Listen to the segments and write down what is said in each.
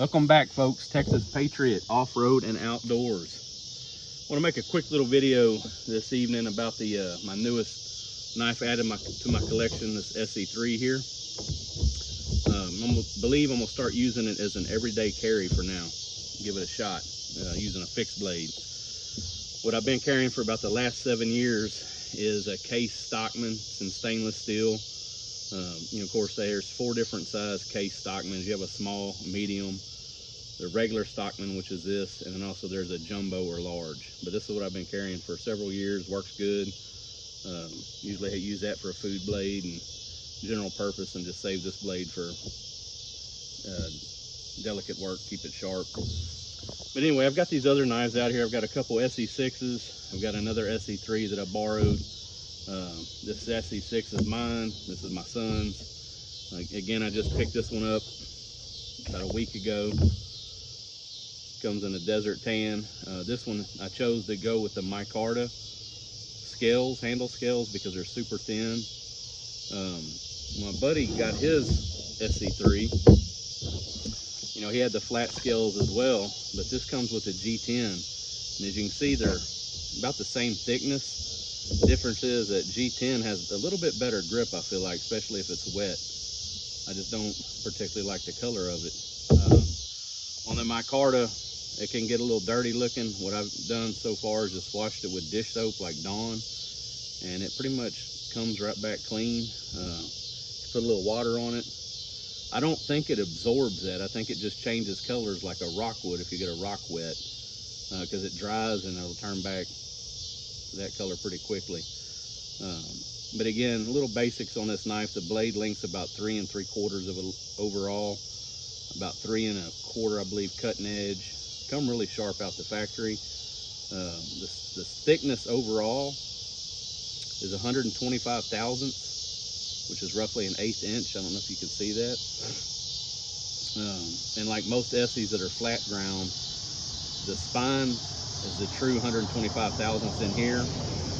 Welcome back, folks. Texas Patriot Off-Road and Outdoors. I want to make a quick little video this evening about the my newest knife added to my collection, this SE3 here. I believe I'm going to start using it as an everyday carry for now. Give it a shot using a fixed blade. What I've been carrying for about the last 7 years is a Case Stockman. It's in stainless steel. Of course, there's 4 different size Case Stockmans. You have a small, medium, the regular Stockman, which is this, and then also there's a jumbo or large. But this is what I've been carrying for several years. Works good. Usually I use that for a food blade and general purpose, and just save this blade for delicate work, keep it sharp. But anyway, I've got these other knives out here. I've got a couple SE6s. I've got another SE3 that I borrowed. This SE6 is mine. This is my son's. Again, I just picked this one up about a week ago. Comes in a desert tan. This one I chose to go with the Micarta scales, handle scales, because they're super thin. My buddy got his SE3. He had the flat scales as well, but this comes with a G10. And as you can see, they're about the same thickness. The difference is that G10 has a little bit better grip, I feel like, especially if it's wet. I just don't particularly like the color of it. On the Micarta, it can get a little dirty looking. What I've done so far is just washed it with dish soap like Dawn, and it pretty much comes right back clean. Put a little water on it. I don't think it absorbs that. I think it just changes colors like a rock would if you get a rock wet, because it dries and it'll turn back that color pretty quickly. But again, little basics on this knife. The blade length's about 3 3/4 of an overall, about 3 1/4, I believe, cutting edge. Come really sharp out the factory. The thickness overall is 125 thousandths, which is roughly an 1/8 inch. I don't know if you can see that. And like most Esees that are flat ground, the spine is the true 125 thousandths in here.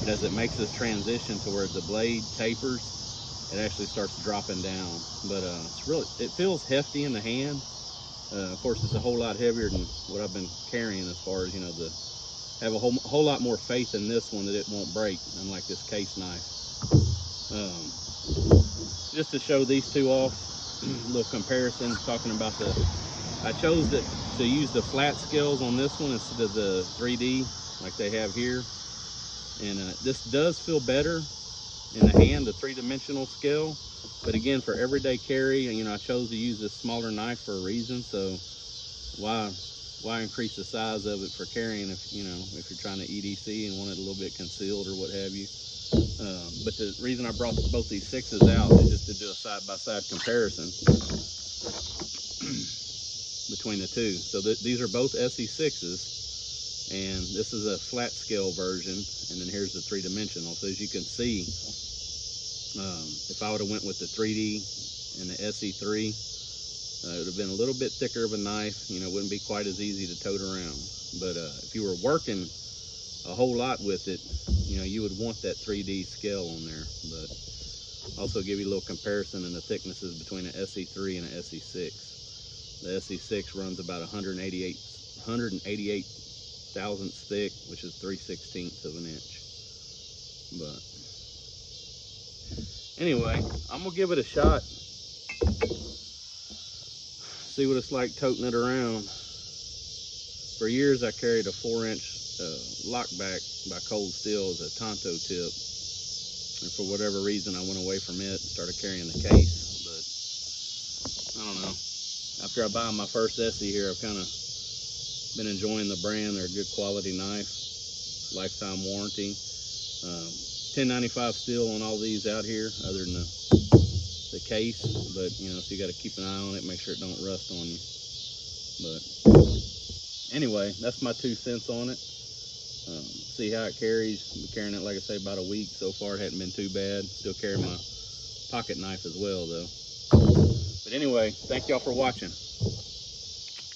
But as it makes this transition to where the blade tapers, it actually starts dropping down. But it feels hefty in the hand. Of course, it's a whole lot heavier than what I've been carrying, as far as, have a whole lot more faith in this one that it won't break, unlike this Case knife. Just to show these two off, a little comparison, talking about I chose to use the flat scales on this one instead of the 3D like they have here. And this does feel better in the hand, the 3-dimensional scale. But again, for everyday carry, I chose to use this smaller knife for a reason. So why increase the size of it for carrying if you're trying to EDC and want it a little bit concealed or what have you. But the reason I brought both these 6s out is just to do a side-by-side comparison between the two. So these are both SE6s, and this is a flat scale version, and then here's the 3-dimensional. So as you can see, if I would have went with the 3D and the SE3, it would have been a little bit thicker of a knife. It wouldn't be quite as easy to tote around. But if you were working a whole lot with it, you would want that 3D scale on there. But also give you a little comparison in the thicknesses between an SE3 and an SE6. The SE6 runs about 188 thousandths thick, which is 3/16 of an inch. But anyway, I'm gonna give it a shot, see what it's like toting it around. For years I carried a 4-inch lockback by Cold Steel as a Tonto tip, and for whatever reason I went away from it and started carrying the Case. But I don't know, after I buy my first Esee here, I've kind of been enjoying the brand. They're a good quality knife, lifetime warranty. 1095 steel on all these out here, other than the Case. But so you got to keep an eye on it, make sure it don't rust on you. But anyway, that's my 2 cents on it. See how it carries. I've been carrying it, like I say, about a week so far. It hadn't been too bad. Still carry my pocket knife as well, though. But anyway, thank y'all for watching.